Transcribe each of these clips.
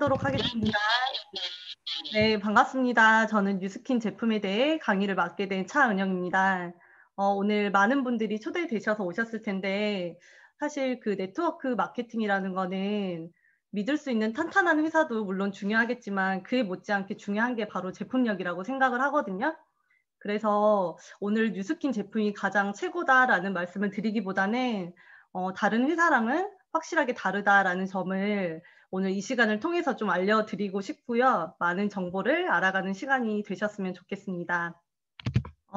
하도록 하겠습니다. 네, 반갑습니다. 저는 뉴스킨 제품에 대해 강의를 맡게 된 차은영입니다. 오늘 많은 분들이 초대되셔서 오셨을 텐데 사실 그 네트워크 마케팅이라는 거는 믿을 수 있는 탄탄한 회사도 물론 중요하겠지만 그에 못지않게 중요한 게 바로 제품력이라고 생각을 하거든요. 그래서 오늘 뉴스킨 제품이 가장 최고다라는 말씀을 드리기보다는 다른 회사랑은 확실하게 다르다라는 점을 오늘 이 시간을 통해서 좀 알려드리고 싶고요. 많은 정보를 알아가는 시간이 되셨으면 좋겠습니다.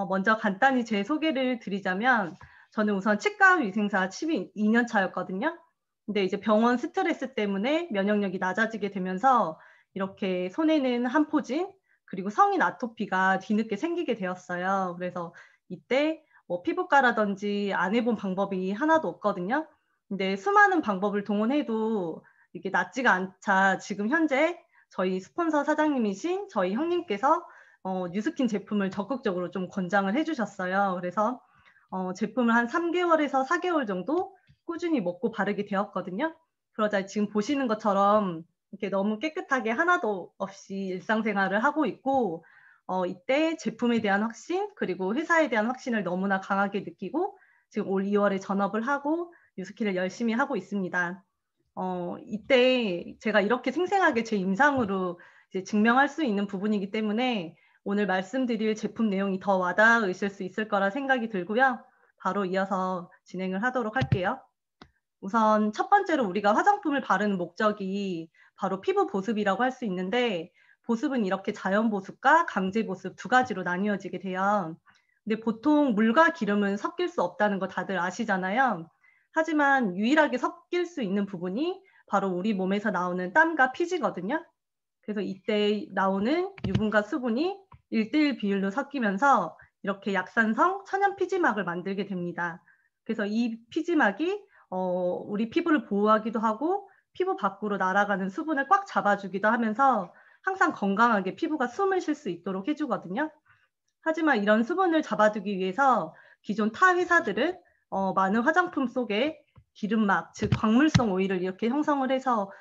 먼저 간단히 제 소개를 드리자면 저는 우선 치과위생사 12년 차였거든요. 근데 이제 병원 스트레스 때문에 면역력이 낮아지게 되면서 이렇게 손에는 한포진 그리고 성인 아토피가 뒤늦게 생기게 되었어요. 그래서 이때 뭐 피부과라든지 안 해본 방법이 하나도 없거든요. 근데 수많은 방법을 동원해도 이게 낫지가 않자 지금 현재 저희 스폰서 사장님이신 저희 형님께서 뉴스킨 제품을 적극적으로 좀 권장을 해주셨어요. 그래서 제품을 한 3개월에서 4개월 정도 꾸준히 먹고 바르게 되었거든요. 그러자 지금 보시는 것처럼 이렇게 너무 깨끗하게 하나도 없이 일상생활을 하고 있고 이때 제품에 대한 확신 그리고 회사에 대한 확신을 너무나 강하게 느끼고 지금 올 2월에 전업을 하고 뉴스킨을 열심히 하고 있습니다. 이때 제가 이렇게 생생하게 제 임상으로 이제 증명할 수 있는 부분이기 때문에 오늘 말씀드릴 제품 내용이 더 와닿으실 수 있을 거라 생각이 들고요. 바로 이어서 진행을 하도록 할게요. 우선 첫 번째로 우리가 화장품을 바르는 목적이 바로 피부 보습이라고 할 수 있는데 보습은 이렇게 자연 보습과 강제 보습 두 가지로 나뉘어지게 돼요. 근데 보통 물과 기름은 섞일 수 없다는 거 다들 아시잖아요. 하지만 유일하게 섞일 수 있는 부분이 바로 우리 몸에서 나오는 땀과 피지거든요. 그래서 이때 나오는 유분과 수분이 1:1 비율로 섞이면서 이렇게 약산성 천연 피지막을 만들게 됩니다. 그래서 이 피지막이 우리 피부를 보호하기도 하고 피부 밖으로 날아가는 수분을 꽉 잡아주기도 하면서 항상 건강하게 피부가 숨을 쉴 수 있도록 해주거든요. 하지만 이런 수분을 잡아두기 위해서 기존 타 회사들은 많은 화장품 속에 기름막, 즉 광물성 오일을 이렇게 형성을 해서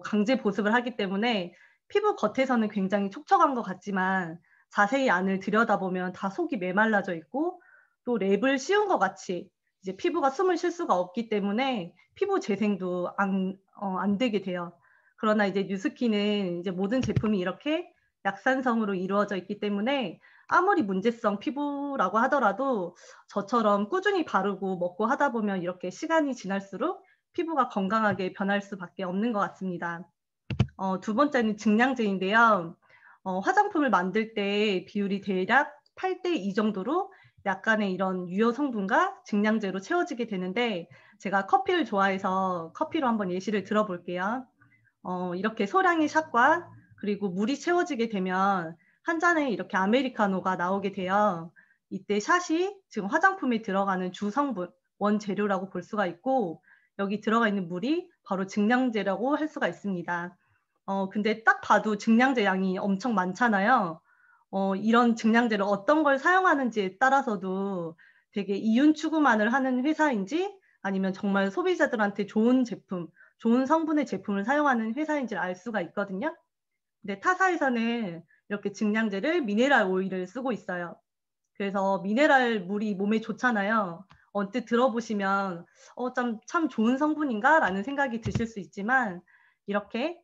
강제 보습을 하기 때문에 피부 겉에서는 굉장히 촉촉한 것 같지만 자세히 안을 들여다보면 다 속이 메말라져 있고 또 랩을 씌운 것 같이 이제 피부가 숨을 쉴 수가 없기 때문에 피부 재생도 안 되게 돼요. 그러나 이제 뉴스킨은 이제 모든 제품이 이렇게 약산성으로 이루어져 있기 때문에 아무리 문제성 피부라고 하더라도 저처럼 꾸준히 바르고 먹고 하다 보면 이렇게 시간이 지날수록 피부가 건강하게 변할 수밖에 없는 것 같습니다. 두 번째는 증량제인데요. 화장품을 만들 때 비율이 대략 8:2 정도로 약간의 이런 유효 성분과 증량제로 채워지게 되는데 제가 커피를 좋아해서 커피로 한번 예시를 들어볼게요. 이렇게 소량의 샷과 그리고 물이 채워지게 되면 한 잔에 이렇게 아메리카노가 나오게 돼요. 이때 샷이 지금 화장품에 들어가는 주 성분, 원재료라고 볼 수가 있고 여기 들어가 있는 물이 바로 증량제라고 할 수가 있습니다. 근데 딱 봐도 증량제 양이 엄청 많잖아요. 이런 증량제를 어떤 걸 사용하는지에 따라서도 되게 이윤 추구만을 하는 회사인지 아니면 정말 소비자들한테 좋은 제품, 좋은 성분의 제품을 사용하는 회사인지를 알 수가 있거든요. 근데 타사에서는 이렇게 증량제를 미네랄 오일을 쓰고 있어요. 그래서 미네랄 물이 몸에 좋잖아요. 언뜻 들어보시면 참 좋은 성분인가? 라는 생각이 드실 수 있지만 이렇게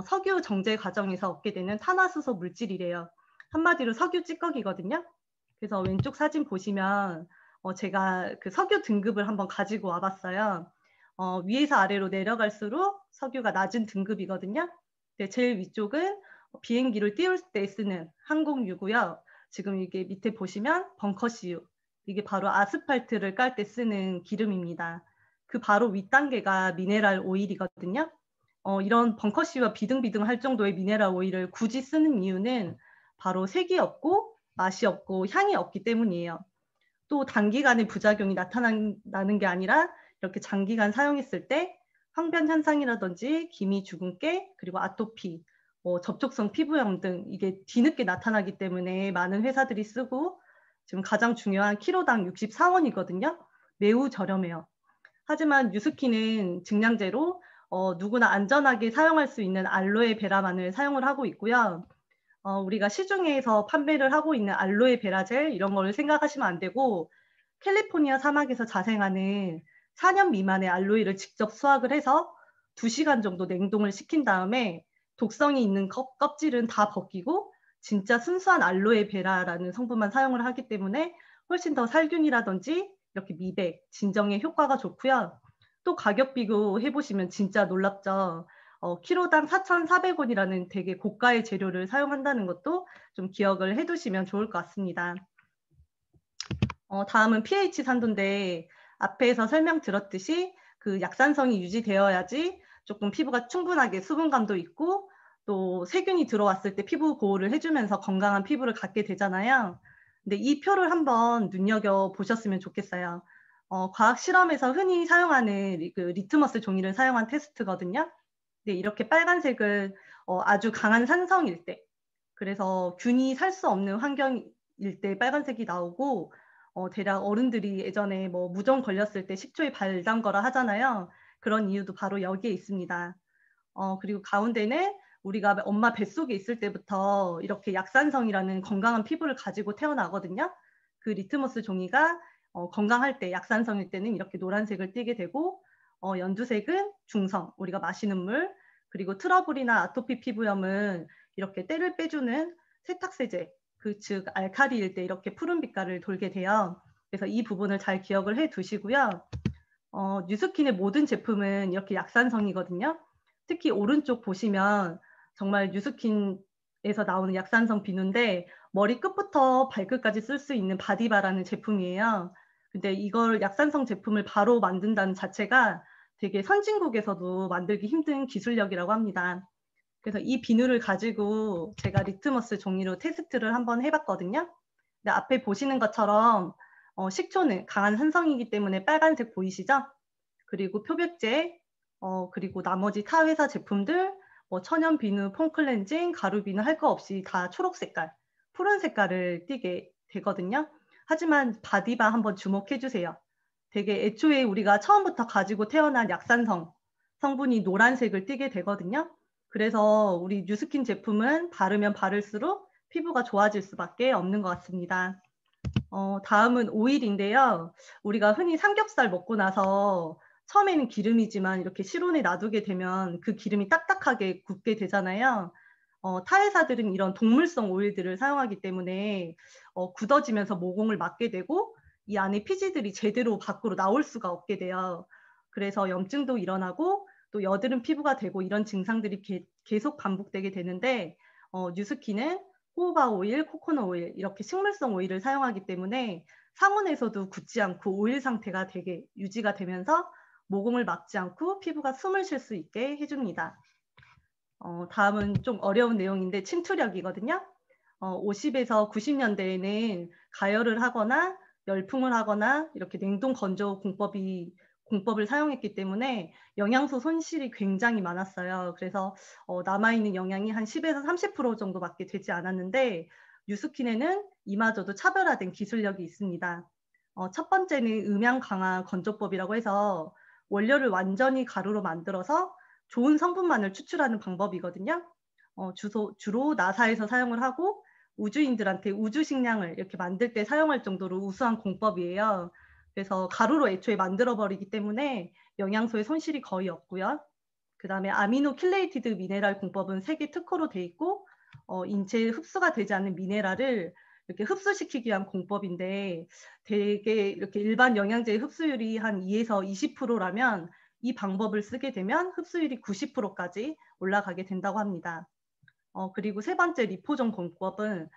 석유 정제 과정에서 얻게 되는 탄화수소 물질이래요. 한마디로 석유 찌꺼기거든요. 그래서 왼쪽 사진 보시면 제가 그 석유 등급을 한번 가지고 와봤어요. 위에서 아래로 내려갈수록 석유가 낮은 등급이거든요. 네, 제일 위쪽은 비행기를 띄울 때 쓰는 항공유고요. 지금 이게 밑에 보시면 벙커CU. 이게 바로 아스팔트를 깔 때 쓰는 기름입니다. 그 바로 윗단계가 미네랄 오일이거든요. 이런 벙커CU와 비등비등할 정도의 미네랄 오일을 굳이 쓰는 이유는 바로 색이 없고 맛이 없고 향이 없기 때문이에요. 또 단기간에 부작용이 나타나는 게 아니라 이렇게 장기간 사용했을 때 황변 현상이라든지 기미 주근깨 그리고 아토피 접촉성 피부염 등 이게 뒤늦게 나타나기 때문에 많은 회사들이 쓰고 지금 가장 중요한 키로당 64원이거든요. 매우 저렴해요. 하지만 뉴스킨은 증량제로 누구나 안전하게 사용할 수 있는 알로에베라만을 사용을 하고 있고요. 우리가 시중에서 판매를 하고 있는 알로에베라 젤 이런 거를 생각하시면 안 되고, 캘리포니아 사막에서 자생하는 4년 미만의 알로에를 직접 수확을 해서 2시간 정도 냉동을 시킨 다음에 독성이 있는 껍질은 다 벗기고 진짜 순수한 알로에베라라는 성분만 사용을 하기 때문에 훨씬 더 살균이라든지 이렇게 미백, 진정에 효과가 좋고요. 또 가격 비교해 보시면 진짜 놀랍죠. 키로당 4,400원이라는 되게 고가의 재료를 사용한다는 것도 좀 기억을 해 두시면 좋을 것 같습니다. 다음은 pH 산도인데, 앞에서 설명 들었듯이 그 약산성이 유지되어야지 조금 피부가 충분하게 수분감도 있고 또 세균이 들어왔을 때 피부 보호를 해주면서 건강한 피부를 갖게 되잖아요. 근데 이 표를 한번 눈여겨 보셨으면 좋겠어요. 과학 실험에서 흔히 사용하는 그 리트머스 종이를 사용한 테스트거든요. 근데 이렇게 빨간색은 아주 강한 산성일 때, 그래서 균이 살 수 없는 환경일 때 빨간색이 나오고, 대략 어른들이 예전에 뭐 무좀 걸렸을 때 식초에 발 담거라 하잖아요. 그런 이유도 바로 여기에 있습니다. 그리고 가운데는 우리가 엄마 뱃속에 있을 때부터 이렇게 약산성이라는 건강한 피부를 가지고 태어나거든요. 그 리트머스 종이가 건강할 때, 약산성일 때는 이렇게 노란색을 띠게 되고, 연두색은 중성, 우리가 마시는 물, 그리고 트러블이나 아토피 피부염은 이렇게 때를 빼주는 세탁세제, 즉 알칼리일 때 이렇게 푸른 빛깔을 돌게 돼요. 그래서 이 부분을 잘 기억을 해 두시고요. 뉴스킨의 모든 제품은 이렇게 약산성이거든요. 특히 오른쪽 보시면 정말 뉴스킨에서 나오는 약산성 비누인데, 머리 끝부터 발끝까지 쓸 수 있는 바디바라는 제품이에요. 근데 이걸 약산성 제품을 바로 만든다는 자체가 되게 선진국에서도 만들기 힘든 기술력이라고 합니다. 그래서 이 비누를 가지고 제가 리트머스 종이로 테스트를 한번 해봤거든요. 근데 앞에 보시는 것처럼 식초는 강한 산성이기 때문에 빨간색 보이시죠? 그리고 표백제, 그리고 나머지 타 회사 제품들, 뭐 천연 비누, 폼 클렌징, 가루 비누 할 거 없이 다 초록 색깔, 푸른 색깔을 띠게 되거든요. 하지만 바디바 한번 주목해 주세요. 되게 애초에 우리가 처음부터 가지고 태어난 약산성 성분이 노란색을 띠게 되거든요. 그래서 우리 뉴스킨 제품은 바르면 바를수록 피부가 좋아질 수밖에 없는 것 같습니다. 다음은 오일인데요. 우리가 흔히 삼겹살 먹고 나서 처음에는 기름이지만 이렇게 실온에 놔두게 되면 그 기름이 딱딱하게 굳게 되잖아요. 타 회사들은 이런 동물성 오일들을 사용하기 때문에 굳어지면서 모공을 막게 되고 이 안에 피지들이 제대로 밖으로 나올 수가 없게 돼요. 그래서 염증도 일어나고 또 여드름 피부가 되고 이런 증상들이 계속 반복되게 되는데, 뉴스킨은 호호바 오일, 코코넛 오일 이렇게 식물성 오일을 사용하기 때문에 상온에서도 굳지 않고 오일 상태가 되게 유지가 되면서 모공을 막지 않고 피부가 숨을 쉴 수 있게 해줍니다. 다음은 좀 어려운 내용인데 침투력이거든요. 50에서 90년대에는 가열을 하거나 열풍을 하거나 이렇게 냉동 건조 공법을 사용했기 때문에 영양소 손실이 굉장히 많았어요. 그래서 남아있는 영양이 한 10에서 30% 정도밖에 되지 않았는데, 뉴스킨에는 이마저도 차별화된 기술력이 있습니다. 첫 번째는 음양 강화 건조법이라고 해서 원료를 완전히 가루로 만들어서 좋은 성분만을 추출하는 방법이거든요. 주로 나사에서 사용을 하고 우주인들한테 우주 식량을 이렇게 만들 때 사용할 정도로 우수한 공법이에요. 그래서 가루로 애초에 만들어 버리기 때문에 영양소의 손실이 거의 없고요. 그다음에 아미노 킬레이티드 미네랄 공법은 세계 특허로 돼 있고, 인체에 흡수가 되지 않는 미네랄을 이렇게 흡수시키기 위한 공법인데, 되게 이렇게 일반 영양제의 흡수율이 한 2에서 20%라면 이 방법을 쓰게 되면 흡수율이 90%까지 올라가게 된다고 합니다. 그리고 세 번째 리포존 공법은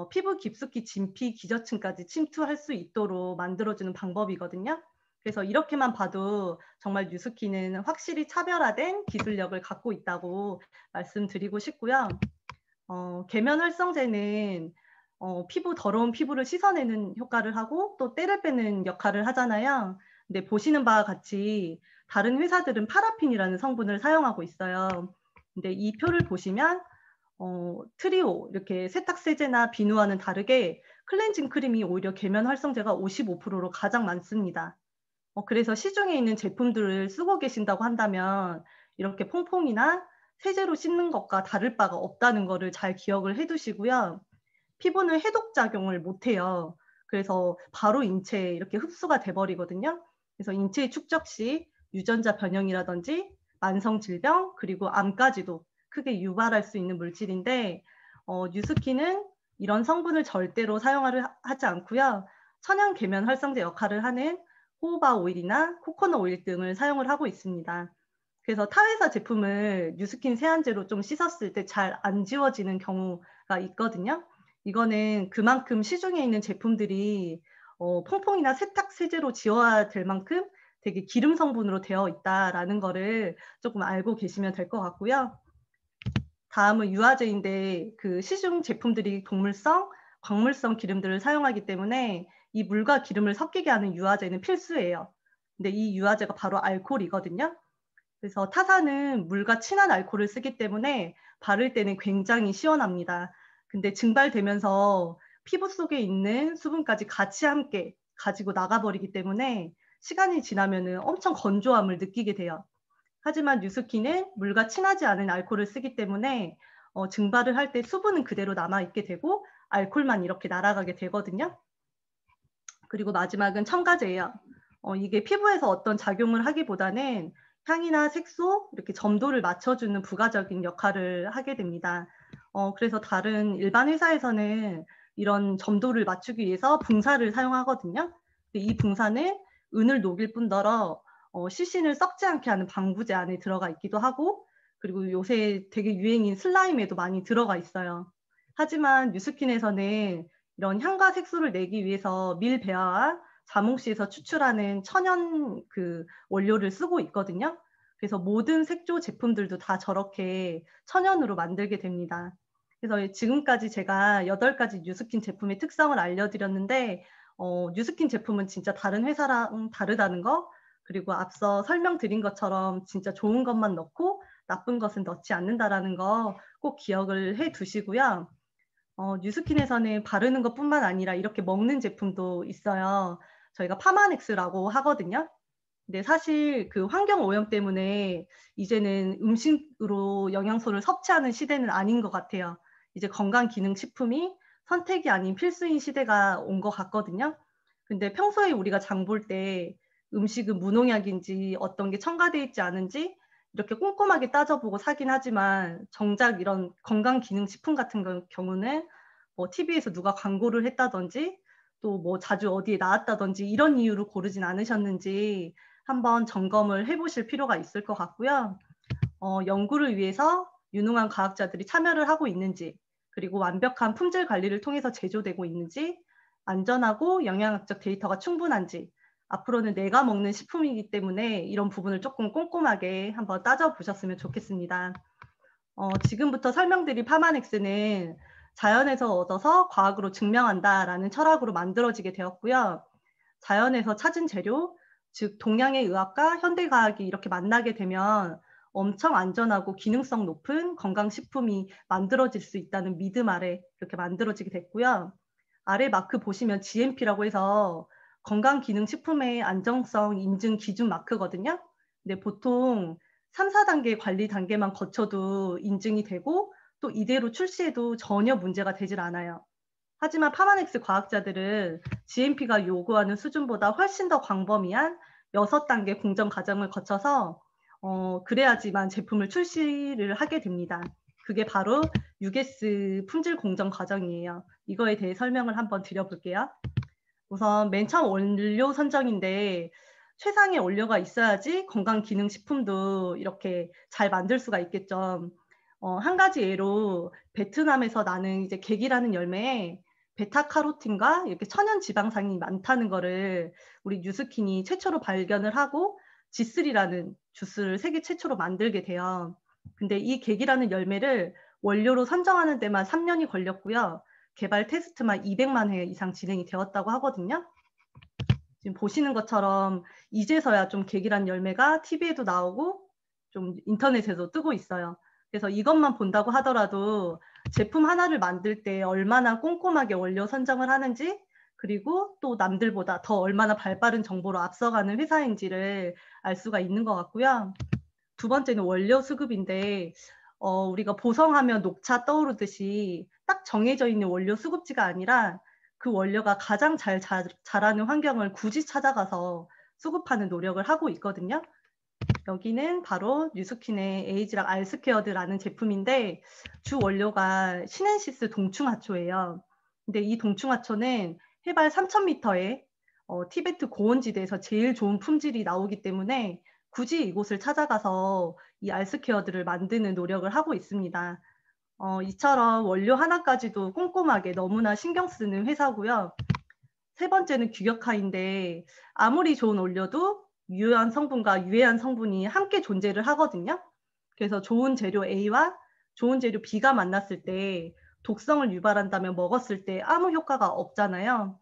피부 깊숙이 진피 기저층까지 침투할 수 있도록 만들어주는 방법이거든요. 그래서 이렇게만 봐도 정말 뉴스킨은 확실히 차별화된 기술력을 갖고 있다고 말씀드리고 싶고요. 계면 활성제는 더러운 피부를 씻어내는 효과를 하고 또 때를 빼는 역할을 하잖아요. 근데 보시는 바와 같이 다른 회사들은 파라핀이라는 성분을 사용하고 있어요. 근데 이 표를 보시면 트리오 이렇게 세탁세제나 비누와는 다르게 클렌징 크림이 오히려 계면 활성제가 55%로 가장 많습니다. 그래서 시중에 있는 제품들을 쓰고 계신다고 한다면 이렇게 퐁퐁이나 세제로 씻는 것과 다를 바가 없다는 거를 잘 기억을 해 두시고요. 피부는 해독 작용을 못 해요. 그래서 바로 인체에 이렇게 흡수가 돼 버리거든요. 그래서 인체에 축적 시 유전자 변형이라든지 만성 질병 그리고 암까지도 크게 유발할 수 있는 물질인데 뉴스킨은 이런 성분을 절대로 사용을 하지 않고요. 천연 계면 활성제 역할을 하는 호호바 오일이나 코코넛 오일 등을 사용을 하고 있습니다. 그래서 타회사 제품을 뉴스킨 세안제로 좀 씻었을 때 잘 안 지워지는 경우가 있거든요. 이거는 그만큼 시중에 있는 제품들이 퐁퐁이나 세탁 세제로 지워야 될 만큼 되게 기름 성분으로 되어 있다라는 거를 조금 알고 계시면 될 것 같고요. 다음은 유화제인데 그 시중 제품들이 동물성, 광물성 기름들을 사용하기 때문에 이 물과 기름을 섞이게 하는 유화제는 필수예요. 근데 이 유화제가 바로 알코올이거든요. 그래서 타사는 물과 친한 알코올을 쓰기 때문에 바를 때는 굉장히 시원합니다. 근데 증발되면서 피부 속에 있는 수분까지 같이 함께 가지고 나가버리기 때문에 시간이 지나면은 엄청 건조함을 느끼게 돼요. 하지만 뉴스킨은 물과 친하지 않은 알코올을 쓰기 때문에 증발을 할 때 수분은 그대로 남아있게 되고 알코올만 이렇게 날아가게 되거든요. 그리고 마지막은 첨가제예요. 이게 피부에서 어떤 작용을 하기보다는 향이나 색소, 이렇게 점도를 맞춰주는 부가적인 역할을 하게 됩니다. 그래서 다른 일반 회사에서는 이런 점도를 맞추기 위해서 붕사를 사용하거든요. 이 붕사는 은을 녹일 뿐더러 시신을 썩지 않게 하는 방부제 안에 들어가 있기도 하고, 그리고 요새 되게 유행인 슬라임에도 많이 들어가 있어요. 하지만 뉴스킨에서는 이런 향과 색소를 내기 위해서 밀배아와 자몽씨에서 추출하는 천연 그 원료를 쓰고 있거든요. 그래서 모든 색조 제품들도 다 저렇게 천연으로 만들게 됩니다. 그래서 지금까지 제가 8가지 뉴스킨 제품의 특성을 알려드렸는데 뉴스킨 제품은 진짜 다른 회사랑 다르다는 거, 그리고 앞서 설명드린 것처럼 진짜 좋은 것만 넣고 나쁜 것은 넣지 않는다라는 거 꼭 기억을 해 두시고요. 뉴스킨에서는 바르는 것뿐만 아니라 이렇게 먹는 제품도 있어요. 저희가 파마넥스라고 하거든요. 근데 사실 그 환경 오염 때문에 이제는 음식으로 영양소를 섭취하는 시대는 아닌 것 같아요. 이제 건강기능식품이 선택이 아닌 필수인 시대가 온 것 같거든요. 근데 평소에 우리가 장볼 때 음식은 무농약인지 어떤 게 첨가되어 있지 않은지 이렇게 꼼꼼하게 따져보고 사긴 하지만 정작 이런 건강기능식품 같은 경우는 뭐 TV에서 누가 광고를 했다든지 또 뭐 자주 어디에 나왔다든지 이런 이유로 고르진 않으셨는지 한번 점검을 해 보실 필요가 있을 것 같고요. 연구를 위해서 유능한 과학자들이 참여를 하고 있는지, 그리고 완벽한 품질 관리를 통해서 제조되고 있는지, 안전하고 영양학적 데이터가 충분한지, 앞으로는 내가 먹는 식품이기 때문에 이런 부분을 조금 꼼꼼하게 한번 따져보셨으면 좋겠습니다. 지금부터 설명드릴 파마넥스는 자연에서 얻어서 과학으로 증명한다라는 철학으로 만들어지게 되었고요. 자연에서 찾은 재료, 즉 동양의 의학과 현대과학이 이렇게 만나게 되면 엄청 안전하고 기능성 높은 건강식품이 만들어질 수 있다는 믿음 아래 이렇게 만들어지게 됐고요. 아래 마크 보시면 GMP라고 해서 건강기능식품의 안정성 인증 기준 마크거든요. 근데 보통 3, 4단계 관리 단계만 거쳐도 인증이 되고 또 이대로 출시해도 전혀 문제가 되질 않아요. 하지만 파마넥스 과학자들은 GMP가 요구하는 수준보다 훨씬 더 광범위한 6단계 공정 과정을 거쳐서 그래야지만 제품을 출시를 하게 됩니다. 그게 바로 UGS 품질 공정 과정이에요. 이거에 대해 설명을 한번 드려볼게요. 우선 맨 처음 원료 선정인데 최상의 원료가 있어야지 건강기능식품도 이렇게 잘 만들 수가 있겠죠. 한 가지 예로 베트남에서 나는 이제 객이라는 열매에 베타카로틴과 이렇게 천연 지방산이 많다는 거를 우리 뉴스킨이 최초로 발견을 하고 G3라는 주스를 세계 최초로 만들게 돼요. 근데 이 객이라는 열매를 원료로 선정하는 데만 3년이 걸렸고요. 개발 테스트만 200만 회 이상 진행이 되었다고 하거든요. 지금 보시는 것처럼 이제서야 좀 객이란 열매가 TV에도 나오고 좀 인터넷에도 뜨고 있어요. 그래서 이것만 본다고 하더라도 제품 하나를 만들 때 얼마나 꼼꼼하게 원료 선정을 하는지, 그리고 또 남들보다 더 얼마나 발빠른 정보로 앞서가는 회사인지를 알 수가 있는 것 같고요. 두 번째는 원료 수급인데 우리가 보성하면 녹차 떠오르듯이 딱 정해져 있는 원료 수급지가 아니라 그 원료가 가장 잘 자라는 환경을 굳이 찾아가서 수급하는 노력을 하고 있거든요. 여기는 바로 뉴스킨의 에이지락 알스퀘어드라는 제품인데 주 원료가 시넨시스 동충하초예요. 근데 이 동충하초는 해발 3,000m에 티베트 고원지대에서 제일 좋은 품질이 나오기 때문에 굳이 이곳을 찾아가서 이 알스퀘어드를 만드는 노력을 하고 있습니다. 이처럼 원료 하나까지도 꼼꼼하게 너무나 신경 쓰는 회사고요. 세 번째는 규격화인데 아무리 좋은 원료도 유효한 성분과 유해한 성분이 함께 존재를 하거든요. 그래서 좋은 재료 A와 좋은 재료 B가 만났을 때 독성을 유발한다면 먹었을 때 아무 효과가 없잖아요.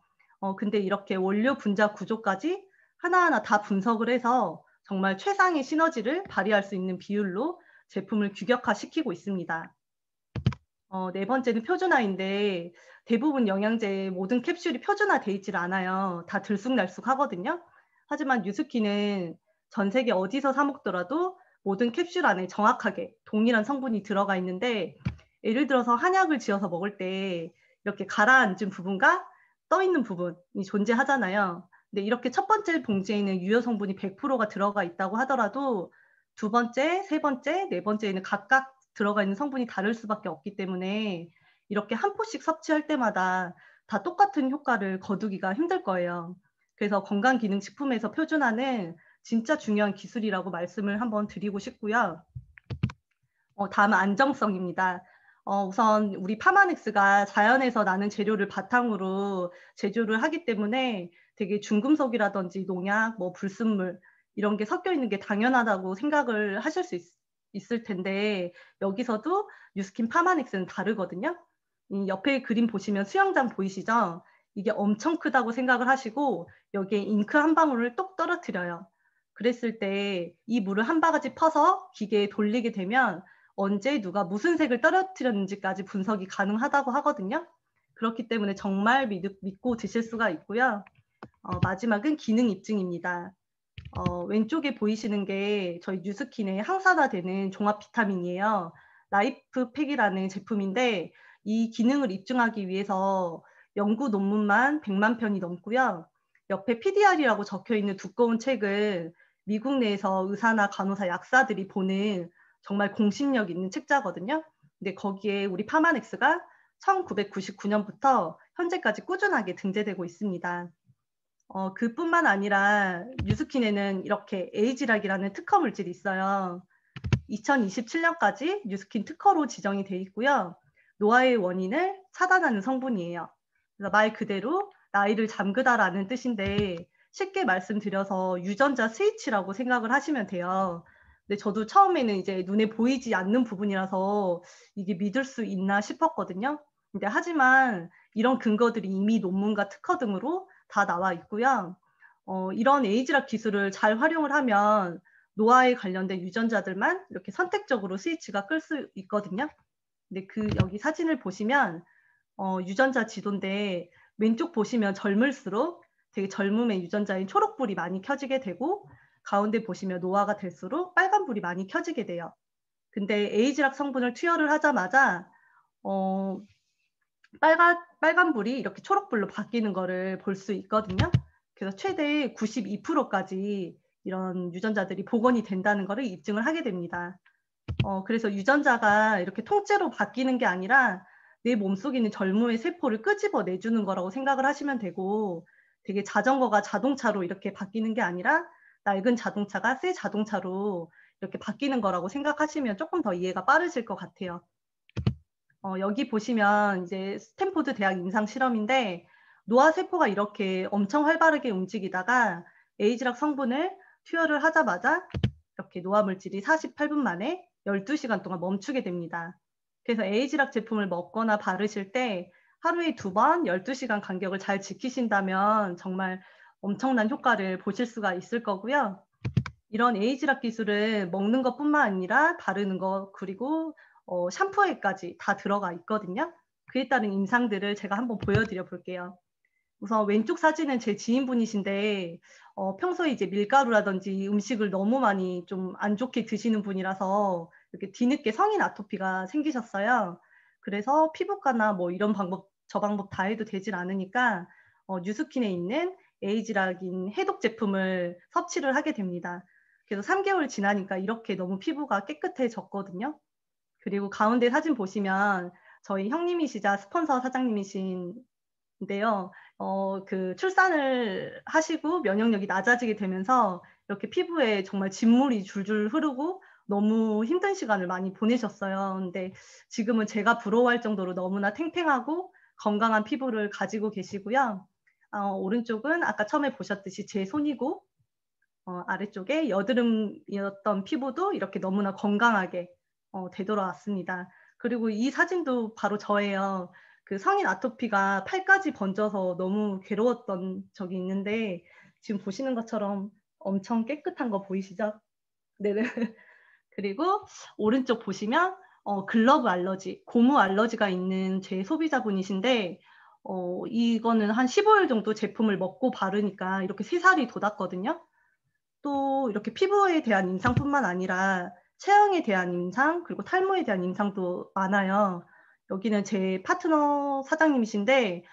근데 이렇게 원료 분자 구조까지 하나하나 다 분석을 해서 정말 최상의 시너지를 발휘할 수 있는 비율로 제품을 규격화시키고 있습니다. 네 번째는 표준화인데 대부분 영양제의 모든 캡슐이 표준화돼 있질 않아요. 다 들쑥날쑥하거든요. 하지만 뉴스킨은 전 세계 어디서 사 먹더라도 모든 캡슐 안에 정확하게 동일한 성분이 들어가 있는데 예를 들어서 한약을 지어서 먹을 때 이렇게 가라앉은 부분과 떠 있는 부분이 존재하잖아요. 근데 이렇게 첫 번째 봉지에는 유효 성분이 100%가 들어가 있다고 하더라도 두 번째, 세 번째, 네 번째에는 각각 들어가 있는 성분이 다를 수밖에 없기 때문에 이렇게 한 포씩 섭취할 때마다 다 똑같은 효과를 거두기가 힘들 거예요. 그래서 건강기능식품에서 표준화는 진짜 중요한 기술이라고 말씀을 한번 드리고 싶고요. 다음은 안정성입니다. 우선 우리 파마넥스가 자연에서 나는 재료를 바탕으로 제조를 하기 때문에 되게 중금속이라든지 농약, 불순물 이런 게 섞여 있는 게 당연하다고 생각을 하실 수 있을 텐데 여기서도 뉴스킨 파마넥스는 다르거든요. 이 옆에 그림 보시면 수영장 보이시죠? 이게 엄청 크다고 생각을 하시고 여기에 잉크 한 방울을 똑 떨어뜨려요. 그랬을 때 이 물을 한 바가지 퍼서 기계에 돌리게 되면 언제 누가 무슨 색을 떨어뜨렸는지까지 분석이 가능하다고 하거든요. 그렇기 때문에 정말 믿고 드실 수가 있고요. 마지막은 기능 입증입니다. 왼쪽에 보이시는 게 저희 뉴스킨의 항산화되는 종합 비타민이에요. 라이프팩이라는 제품인데 이 기능을 입증하기 위해서 연구 논문만 100만 편이 넘고요. 옆에 PDR이라고 적혀 있는 두꺼운 책은 미국 내에서 의사나 간호사, 약사들이 보는 정말 공신력 있는 책자거든요. 근데 거기에 우리 파마넥스가 1999년부터 현재까지 꾸준하게 등재되고 있습니다. 그뿐만 아니라 뉴스킨에는 이렇게 에이지락이라는 특허 물질이 있어요. 2027년까지 뉴스킨 특허로 지정이 돼 있고요. 노화의 원인을 차단하는 성분이에요. 그래서 말 그대로 나이를 잠그다라는 뜻인데 쉽게 말씀드려서 유전자 스위치라고 생각을 하시면 돼요. 근데 저도 처음에는 이제 눈에 보이지 않는 부분이라서 이게 믿을 수 있나 싶었거든요. 근데 하지만 이런 근거들이 이미 논문과 특허 등으로 다 나와 있고요. 이런 에이지락 기술을 잘 활용을 하면 노화에 관련된 유전자들만 이렇게 선택적으로 스위치가 끌 수 있거든요. 근데 여기 사진을 보시면 유전자 지도인데 왼쪽 보시면 젊을수록 되게 젊음의 유전자인 초록불이 많이 켜지게 되고 가운데 보시면 노화가 될수록 빨간불이 많이 켜지게 돼요. 근데 에이지락 성분을 투여를 하자마자 빨간불이 이렇게 초록불로 바뀌는 거를 볼 수 있거든요. 그래서 최대 92%까지 이런 유전자들이 복원이 된다는 거를 입증을 하게 됩니다. 그래서 유전자가 이렇게 통째로 바뀌는 게 아니라 내 몸속에 있는 젊음의 세포를 끄집어 내주는 거라고 생각을 하시면 되고 되게 자전거가 자동차로 이렇게 바뀌는 게 아니라 낡은 자동차가 새 자동차로 이렇게 바뀌는 거라고 생각하시면 조금 더 이해가 빠르실 것 같아요. 여기 보시면 이제 스탠포드 대학 임상 실험인데 노화 세포가 이렇게 엄청 활발하게 움직이다가 에이지락 성분을 투여를 하자마자 이렇게 노화 물질이 48분 만에 12시간 동안 멈추게 됩니다. 그래서 에이지락 제품을 먹거나 바르실 때 하루에 2번 12시간 간격을 잘 지키신다면 정말 엄청난 효과를 보실 수가 있을 거고요. 이런 에이지락 기술은 먹는 것뿐만 아니라 바르는 것 그리고 샴푸에까지 다 들어가 있거든요. 그에 따른 임상들을 제가 한번 보여드려 볼게요. 우선 왼쪽 사진은 제 지인분이신데 평소에 이제 밀가루라든지 음식을 너무 많이 좀 안 좋게 드시는 분이라서 이렇게 뒤늦게 성인 아토피가 생기셨어요. 그래서 피부과나 뭐 이런 방법 저 방법 다 해도 되질 않으니까 뉴스킨에 있는 에이지락인 해독 제품을 섭취를 하게 됩니다. 그래서 3개월 지나니까 이렇게 너무 피부가 깨끗해졌거든요. 그리고 가운데 사진 보시면 저희 형님이시자 스폰서 사장님이신데요. 그 출산을 하시고 면역력이 낮아지게 되면서 이렇게 피부에 정말 진물이 줄줄 흐르고 너무 힘든 시간을 많이 보내셨어요. 근데 지금은 제가 부러워할 정도로 너무나 탱탱하고 건강한 피부를 가지고 계시고요. 오른쪽은 아까 처음에 보셨듯이 제 손이고 아래쪽에 여드름이었던 피부도 이렇게 너무나 건강하게 되돌아왔습니다. 그리고 이 사진도 바로 저예요. 그 성인 아토피가 팔까지 번져서 너무 괴로웠던 적이 있는데 지금 보시는 것처럼 엄청 깨끗한 거 보이시죠? 네네. 그리고 오른쪽 보시면 글러브 알러지, 고무 알러지가 있는 제 소비자분이신데 이거는 한 15일 정도 제품을 먹고 바르니까 이렇게 새살이 돋았거든요. 또 이렇게 피부에 대한 임상뿐만 아니라 체형에 대한 임상 그리고 탈모에 대한 임상도 많아요. 여기는 제 파트너 사장님이신데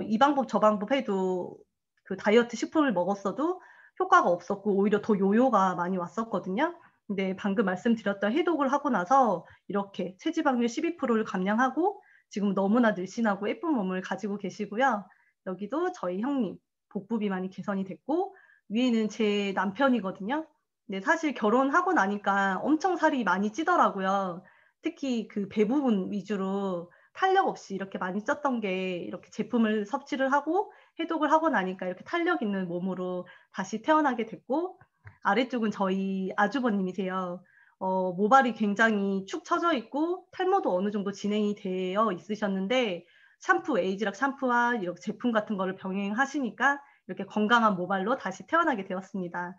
이 방법 저 방법 해도 그 다이어트 식품을 먹었어도 효과가 없었고 오히려 더 요요가 많이 왔었거든요. 근데 방금 말씀드렸던 해독을 하고 나서 이렇게 체지방률 12%를 감량하고 지금 너무나 늘씬하고 예쁜 몸을 가지고 계시고요. 여기도 저희 형님 복부 비만이 개선이 됐고 위에는 제 남편이거든요. 근데 사실 결혼하고 나니까 엄청 살이 많이 찌더라고요. 특히 그 배 부분 위주로 탄력 없이 이렇게 많이 쪘던 게 이렇게 제품을 섭취를 하고 해독을 하고 나니까 이렇게 탄력 있는 몸으로 다시 태어나게 됐고 아래쪽은 저희 아주버님이세요. 모발이 굉장히 축 처져 있고 탈모도 어느 정도 진행이 되어 있으셨는데 샴푸, 에이지락 샴푸와 이렇게 제품 같은 거를 병행하시니까 이렇게 건강한 모발로 다시 태어나게 되었습니다.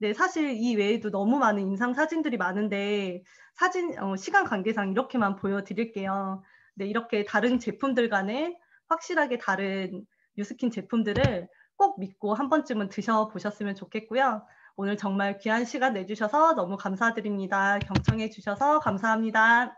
네, 사실 이 외에도 너무 많은 임상 사진들이 많은데 시간 관계상 이렇게만 보여드릴게요. 네, 이렇게 다른 제품들과는 확실하게 다른 뉴스킨 제품들을 꼭 믿고 한 번쯤은 드셔보셨으면 좋겠고요. 오늘 정말 귀한 시간 내주셔서 너무 감사드립니다. 경청해 주셔서 감사합니다.